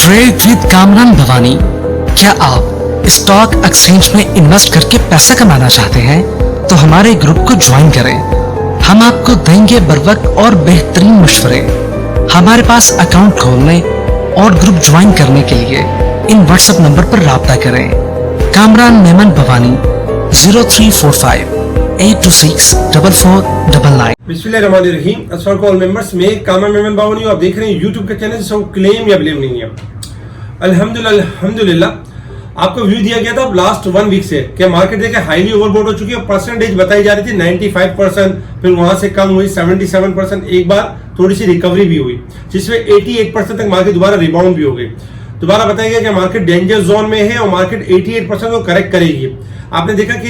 Trade with Kamran Bhavani. क्या आप stock exchange में इन्वेस्ट करके पैसा कमाना चाहते हैं तो हमारे ग्रुप को ज्वाइन करें। हम आपको देंगे बर वक्त और बेहतरीन मशवरे। हमारे पास अकाउंट खोलने और ग्रुप ज्वाइन करने के लिए इन व्हाट्सएप नंबर पर राब्ता करें। कामरान मेमन भवानी 0345 8264499। बिस्मिल्लाहिर्रहमानिर्रहीम। अस्सलाम वालेकुम ऑल मेंबर्स। मैं कामरान मेमन भवानी, आप देख रहे हैं यूट्यूब का चैनल जिसको क्लेम या ब्लेम नहीं है। अल्हम्दुलिल्लाह आपको व्यू दिया गया था लास्ट 1 वीक से कि मार्केट देखिए हाईली ओवरबोट हो चुकी है। परसेंटेज बताई जा रही थी 95%, फिर वहां से कम हुई 77%, एक बार थोड़ी सी रिकवरी भी हुई जिसमें 88% तक मार्केट दोबारा रिबाउंड भी हो गई। दोबारा बताया गया कि मार्केट डेंजर जोन में है और मार्केट 88% को करेक्ट करेगी। आपने देखा कि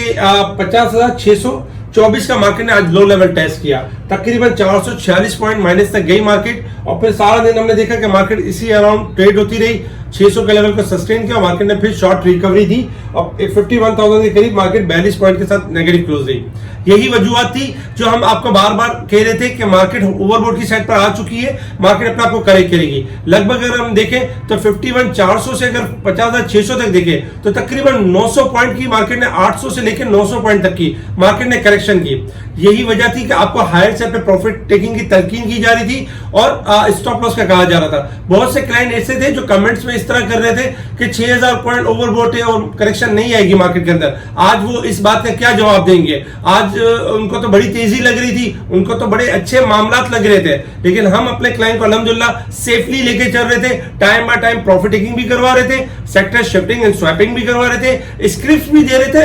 50,624 का मार्केट ने आज लो लेवल टेस्ट किया, तकरीबन 446 पॉइंट माइनस तक गई मार्केट। और फिर सारा दिन हमने देखा कि मार्केट इसी अराउंड ट्रेड होती रही, 600 के लेवल को सस्टेन किया। मार्केट ने फिर शॉर्ट रिकवरी दी और 51,000 के करीब मार्केट 42 पॉइंट के साथ नेगेटिव क्लोज रही। यही वजूहत थी जो हम आपको बार बार कह रहे थे कि मार्केट ओवरबोट की साइड पर आ चुकी है, मार्केट अपने आप को करेक्ट करेगी। लगभग अगर हम देखें तो 51,400 से अगर 50,600 तक देखें तो तकरीबन 900 पॉइंट की मार्केट ने 800 से लेकर 900 पॉइंट तक की मार्केट ने करेक्शन की। यही वजह थी कि आपको हायर साइड पे प्रॉफिट टेकिंग की तलकीन की जा रही थी और स्टॉप लॉस का कहा जा रहा था। बहुत से क्लाइंट ऐसे थे जो कमेंट्स में इस तरह कर रहे थे कि 6,000 पॉइंट ओवरबोट है और करेक्शन नहीं आएगी मार्केट के अंदर। आज वो इस बात का क्या जवाब देंगे? आज उनको तो बड़ी तेजी लग रही थी, उनको तो बड़े अच्छे मामलात लग रहे थे, लेकिन हम अपने क्लाइंट को अल्हम्दुलिल्लाह सेफली लेके चल रहे थे। Time by time profit taking भी करवा रहे थे, सेक्टर शिफ्टिंग एंड स्वैपिंग भी करवा रहे थे, स्क्रिप्ट भी दे रहे थे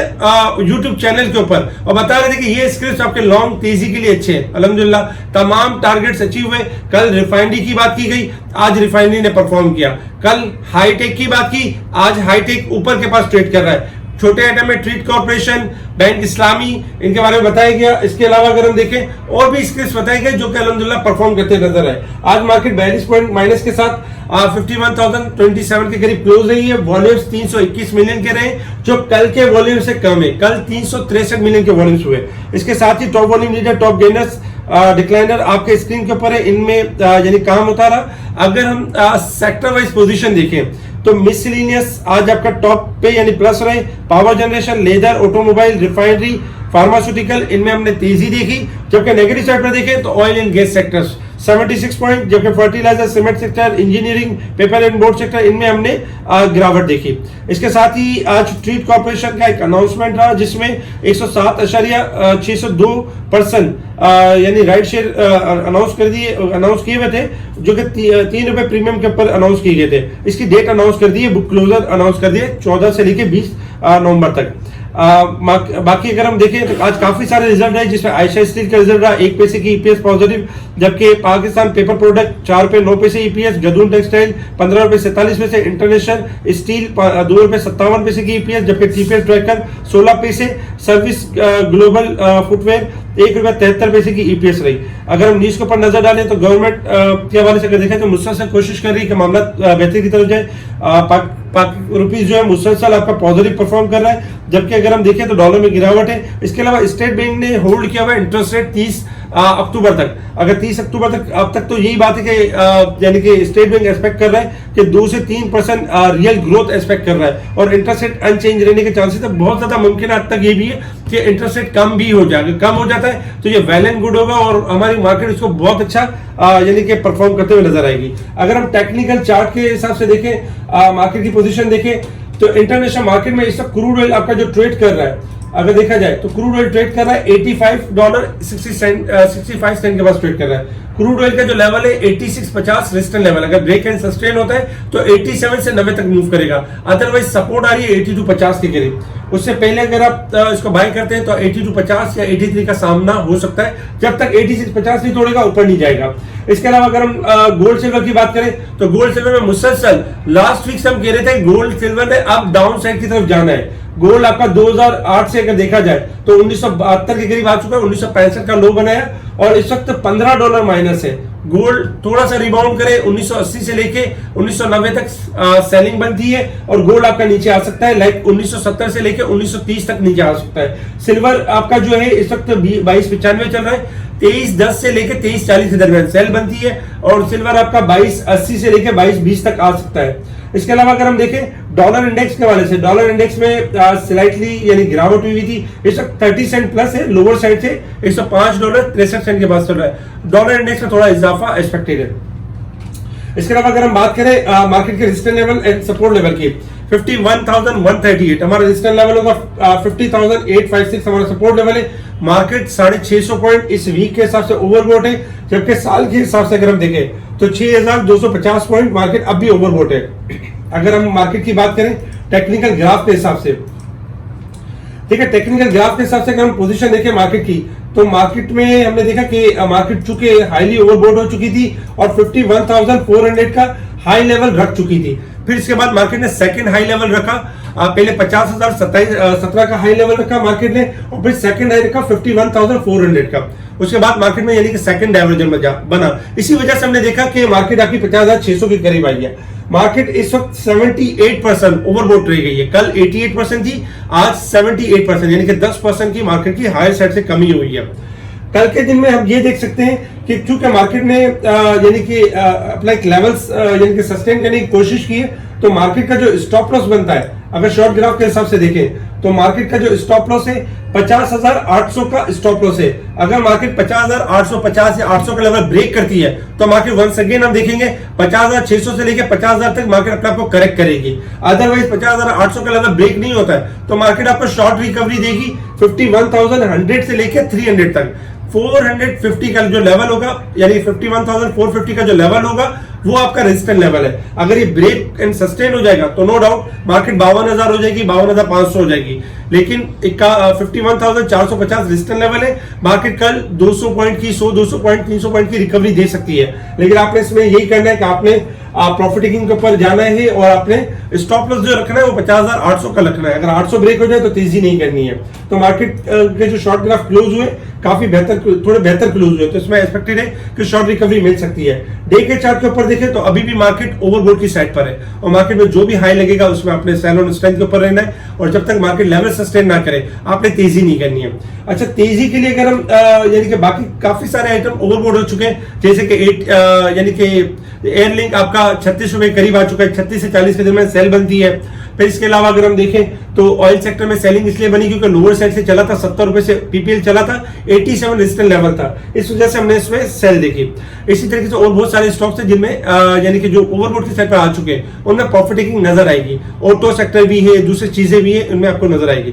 यूट्यूब चैनल के ऊपर और बता रहे थे कि ये स्क्रिप्ट आपके लॉन्ग तेजी के लिए अच्छे हैं। अल्हम्दुलिल्लाह तमाम टारगेट्स अचीव हुए। कल रिफाइनरी की बात की गई, आज रिफाइनरी ने परफॉर्म किया। कल हाईटेक की बात की, आज हाईटेक ऊपर के पास ट्रेड कर रहा है। छोटे आइटम में ट्रीट कॉर्पोरेशन, बैंक इस्लामी, इनके बारे में बताया गया। इसके अलावा अगर हम देखें और भी स्क्रिप्ट बताए गए जो कि अल्हम्दुलिल्लाह परफॉर्म करते नजर आए। आज मार्केट 42 पॉइंट माइनस के साथ 51,027 के करीब क्लोज रही है। वॉल्यूम्स 321 मिलियन के रहे जो कल के वॉल्यूम से कम है। कल 363 मिलियन के वॉल्यूम्स हुए। इसके साथ ही top volume leader, top gainers, decliner आपके स्क्रीन के ऊपर है, इनमें यानी काम होता रहा। अगर हम सेक्टर वाइज पोजीशन देखें तो मिसलिनियस आज आपका टॉप पे यानी प्लस रहे। Power generation, leather, automobile, refinery, pharmaceutical, इनमें हमने तेजी देखी। जबकि नेगेटिव साइड पर देखें तो oil and gas sectors 76 point, जबकि fertiliser, cement sector, engineering, paper and board sector, इनमें हमने गिरावट देखी। इसके साथ ही आज ट्रीट कॉर्पोरेशन का एक अनाउंसमेंट रहा जिसमें 107.602% यानी राइट शेयर अनाउंस किए हुए थे जो कि 3 रुपए प्रीमियम के ऊपर अनाउंस किए गए थे। इसकी डेट अनाउंस कर दी है, बुक क्लोजर अनाउंस कर दिए 14 से लेकर 20 नवंबर तक। बाकी अगर हम देखें तो आज काफी सारे रिजल्ट रहे जिसमें आयशा स्टील का रिजल्ट रहा 1 पैसे की ईपीएस पॉजिटिव, जबकि पाकिस्तान पेपर प्रोडक्ट 4 रुपए 9 पैसे ईपीएस, गदून टेक्सटाइल 15 रुपए 47 पैसे, इंटरनेशनल स्टील 2 रुपए 57 पैसे की ईपीएस, जबकि टीपीएस ट्रैकर 16 पैसे, सर्विस ग्लोबल फुटवेयर 1 रुपए 73 पैसे की ईपीएस रही। अगर हम न्यूज के ऊपर नजर डालें तो गवर्नमेंट के हवाले से अगर देखें तो मुसलसल कोशिश कर रही है कि मामला बेहतरी की तरफ जाए। रुपीज जो है मुसलसल आपका पॉजिटिव परफॉर्म कर रहा है, जबकि अगर हम देखें तो डॉलर में गिरावट है। इसके अलावा स्टेट बैंक ने होल्ड किया हुआ इंटरेस्ट रेट 30 अक्टूबर तक। अगर 30 अक्टूबर तक अब तक तो यही बात है कि यानी कि स्टेट बैंक एक्सपेक्ट कर रहा है कि 2 से 3% रियल ग्रोथ एक्सपेक्ट कर रहा है और इंटरेस्ट रेट अनचेंज रहने के चांसेस है। बहुत ज्यादा मुमकिन है, अब तक ये भी है कि इंटरेस्ट रेट कम भी हो जाएगा। कम हो जाता है तो ये वेल एंड गुड होगा और हमारी मार्केट इसको बहुत अच्छा यानी कि परफॉर्म करते हुए नजर आएगी। अगर हम टेक्निकल चार्ट के हिसाब से देखें, मार्केट की पोजीशन देखें तो इंटरनेशनल मार्केट में इस वक्त क्रूड ऑयल आपका जो ट्रेड कर रहा है, अगर देखा जाए तो क्रूड ऑयल ट्रेड कर रहा है $85.65 के पास ट्रेड कर रहा है। क्रूड ऑयल का जो लेवल है 86.50 रेजिस्टेंस लेवल, अगर ब्रेक एंड सस्टेन होता है तो 87 से 90 तक मूव करेगा। अदरवाइज सपोर्ट आ रही है 82.50 के करीब। उससे पहले अगर आप इसको बाय करते हैं तो 82.50 या 83 का सामना हो सकता है। जब तक 86.50 नहीं तोड़ेगा ऊपर नहीं जाएगा। इसके अलावा अगर हम गोल्ड सिल्वर की बात करें तो गोल्ड सिल्वर में मुसलसल लास्ट वीक से हम कह रहे थे गोल्ड सिल्वर ने अब डाउन साइड की तरफ जाना है। गोल्ड आपका 2008 से अगर देखा जाए तो 1972 के करीब आ चुका है, 1965 का लो बनाया और इस वक्त $15 माइनस है। गोल्ड थोड़ा सा रिबाउंड करे 1980 से लेके 1990 तक सेलिंग बनती है और गोल्ड आपका नीचे आ सकता है, लाइक 1970 से लेके 1930 तक नीचे आ सकता है। सिल्वर आपका जो है इस वक्त 2295 चल रहा है, 2310 से लेके 2340 के दरमियान सेल बनती है और सिल्वर आपका 2280 से लेके 2220 तक आ सकता है। इसके अलावा अगर हम देखें डॉलर इंडेक्स के वाले से, डॉलर इंडेक्स में स्लाइटली यानी गिरावट हुई थी, इस वक्त 30 सेंट प्लस है, लोअर साइड से $105.63 के पास चल रहा है। डॉलर इंडेक्स में थोड़ा इजाफा एक्सपेक्टेड है। इसके अलावा अगर हम बात करें मार्केट के resistance level and support level की, 51,138 हमारा रेजिस्टेंस लेवल होगा, 50,856 हमारा सपोर्ट लेवल है। मार्केट 650 पॉइंट इस वीक के हिसाब से ओवरबोट है, जबकि साल के हिसाब से अगर हम देखें तो 6,250 पॉइंट मार्केट अब भी ओवरबोट है। अगर हम मार्केट की बात करें टेक्निकल ग्राफ के हिसाब से, ठीक है, टेक्निकल ग्राफ के हिसाब से अगर हम पोजीशन देखें मार्केट की, तो मार्केट में हमने देखा कि मार्केट चूंकि हाईली ओवरबोट हो चुकी थी और 51,400 का हाई लेवल रख चुकी थी। फिर इसके बाद मार्केट ने सेकंड हाई लेवल रखा, पहले 50,017 का हाई लेवल रखा मार्केट ने, और फिर सेकंड हाई रखा 51,400 का। उसके बाद मार्केट में यानी कि सेकंड डाइवर्जन बना। इसी वजह से हमने देखा कि मार्केट आपकी 50,600 के करीब आई है। मार्केट इस वक्त 78% ओवरबोट रह गई है। कल 88% थी, आज 78%, यानी कि 10% की मार्केट की हायर साइड से कमी हुई है। कल के दिन में हम ये देख सकते हैं कि चूंकि मार्केट ने यानी कि अपना एक लेवल्स यानी कि सस्टेन करने की कोशिश की है, तो मार्केट का जो स्टॉप लॉस बनता है, अगर शॉर्ट ग्राफ के हिसाब से देखें तो मार्केट का जो स्टॉप लॉस है 50,800 का स्टॉप लॉस है। अगर मार्केट 50,850 या 800 का लेवल ब्रेक करती है तो मार्केट वंस अगेन हम देखेंगे 50,600 से लेकर 50,000 तक मार्केट अपने आप को करेक्ट करेगी। अदरवाइज 50,800 का लेवल ब्रेक नहीं होता है तो मार्केट आपको शॉर्ट रिकवरी देगी 51,100 से लेकर 300 तक। 450 का जो लेवल होगा यानी 51,450 का जो लेवल होगा वो आपका रेजिस्टेंस लेवल है। अगर ये ब्रेक एंड सस्टेन हो जाएगा तो नो डाउट मार्केट 52,000 हो जाएगी, 52,500 हो जाएगी। लेकिन 51,450 रेजिस्टेंस लेवल है। मार्केट कल 200 पॉइंट की 100-200 पॉइंट 300 पॉइंट की रिकवरी दे सकती है, लेकिन आपने इसमें यही करना है कि आपने प्रॉफिट टेकिंग के ऊपर जाना है और आपने स्टॉप लॉस जो रखना है वो 50,800 का रखना है। अगर 800 ब्रेक हो जाए तो तेजी नहीं करनी है। तो मार्केट के जो शॉर्ट ग्राफ क्लोज हुए काफी बेहतर, थोड़े बेहतर क्लोज हुए, तो इसमें एक्सपेक्टेड है कि शॉर्ट रिकवरी मिल सकती है। डे के चार्ट के ऊपर देखें तो अभी भी मार्केट ओवरबोट की साइड पर है और मार्केट में जो भी हाई लगेगा उसमें अपने सेल ऑन स्ट्रेंथ के ऊपर रहना है और जब तक मार्केट लेवल सस्टेन ना करे आपने तेजी नहीं करनी है। अच्छा, तेजी के लिए अगर हम यानी कि बाकी काफी सारे आइटम ओवरबोट हो चुके हैं, जैसे कि यानी कि एयरलिंक आपका 36 रुपए करीब आ चुका है, 36 से 40 के दरमियान सेल बनती है। फिर इसके अलावा अगर हम देखें तो ऑयल सेक्टर में सेलिंग इसलिए बनी क्योंकि लोअर साइड से चला था, 70 रुपए से पीपीएल चला था, 87 रेजिस्टेंस लेवल था, इस वजह से हमने इसमें सेल देखी। इसी तरीके से और बहुत सारे स्टॉक्स हैं जिनमें यानी कि जो ओवरबोट की साइड पर आ चुके हैं उनमें प्रॉफिट टेकिंग नजर आएगी। ऑटो सेक्टर भी है, दूसरी चीजें भी है, उनमें आपको नजर आएगी।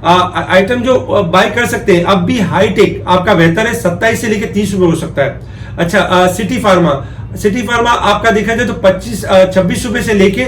आइटम जो बाय कर सकते हैं अब भी हाईटेक आपका बेहतर है, 27 से लेकर 30 रुपए हो सकता है। अच्छा, सिटी फार्मा आपका देखा जाए तो 26 रुपए से लेके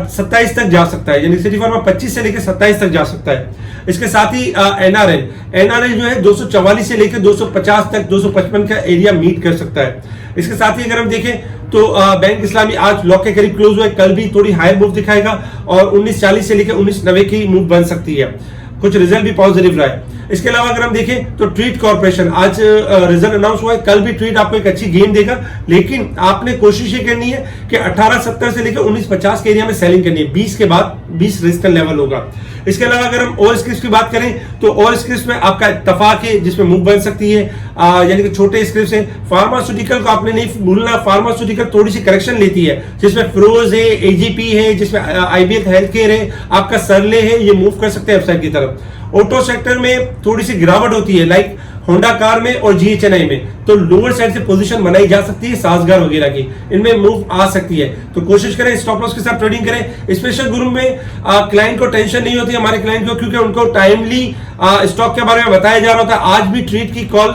27 तक जा सकता है, यानी सिटी फार्मा 25 से लेकर 27 तक जा सकता है। इसके साथ ही एनआरएल जो है 244 से लेकर 250 तक 255 का एरिया मीट कर सकता है। इसके साथ ही अगर हम देखें तो बैंक इस्लामी आज लॉक के करीब क्लोज हुआ है, कल भी थोड़ी हाई मूव दिखाएगा और 1940 से लेकर 1990 की मूव बन सकती है। कुछ रिजल्ट भी पॉजिटिव रहा है। इसके अलावा अगर हम देखें तो ट्रीट कॉर्पोरेशन आज रिजल्ट अनाउंस हुआ है, कल भी ट्रीट आपको एक अच्छी गेन देगा, लेकिन आपने कोशिश ये करनी है कि 1870 से लेकर 1950 के एरिया में सेलिंग करनी है। 20 के बाद 20 रेजिस्टेंस लेवल होगा। इसके अलावा अगर हम और स्क्रिप्ट की बात करें तो और स्क्रिप्ट में आपका इत्तफाक है जिसमें मूव बन सकती है, यानी कि छोटे स्क्रिप्ट है। फार्मास्यूटिकल को आपने नहीं भूलना, फार्मास्यूटिकल थोड़ी सी करेक्शन लेती है जिसमें फ्रोज है, एजीपी है, जिसमें आईबीएल हेल्थ केयर है, आपका सरले है, ये मूव कर सकते हैं अपसाइड की तरफ। ऑटो सेक्टर में थोड़ी सी गिरावट होती है, लाइक होंडा कार में और जीएचएनआई में, तो लोअर साइड से पोजीशन बनाई जा सकती है, साजगार वगैरह की, इनमें मूव आ सकती है। तो कोशिश करें स्टॉप लॉस के साथ ट्रेडिंग करें। स्पेशल ग्रुप में क्लाइंट को टेंशन नहीं होती, हमारे क्लाइंट को, क्योंकि उनको टाइमली स्टॉक के बारे में बताया जा रहा था। आज भी ट्रीट की कॉल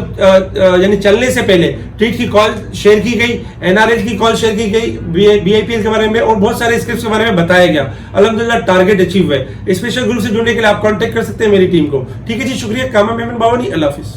यानी चलने से पहले ट्रीट की कॉल शेयर की गई, एनआरएल की कॉल शेयर की गई, बीआईपीएल के बारे में और बहुत सारे स्क्रिप्ट के बारे में बताया गया। अल्हम्दुलिल्लाह टारगेट अचीव है। स्पेशल ग्रुप से जुड़ने के लिए आप कॉन्टेक्ट कर सकते हैं मेरी टीम को। ठीक है जी, शुक्रिया। कामा मेमन बावनी, अल्लाह हाफिज।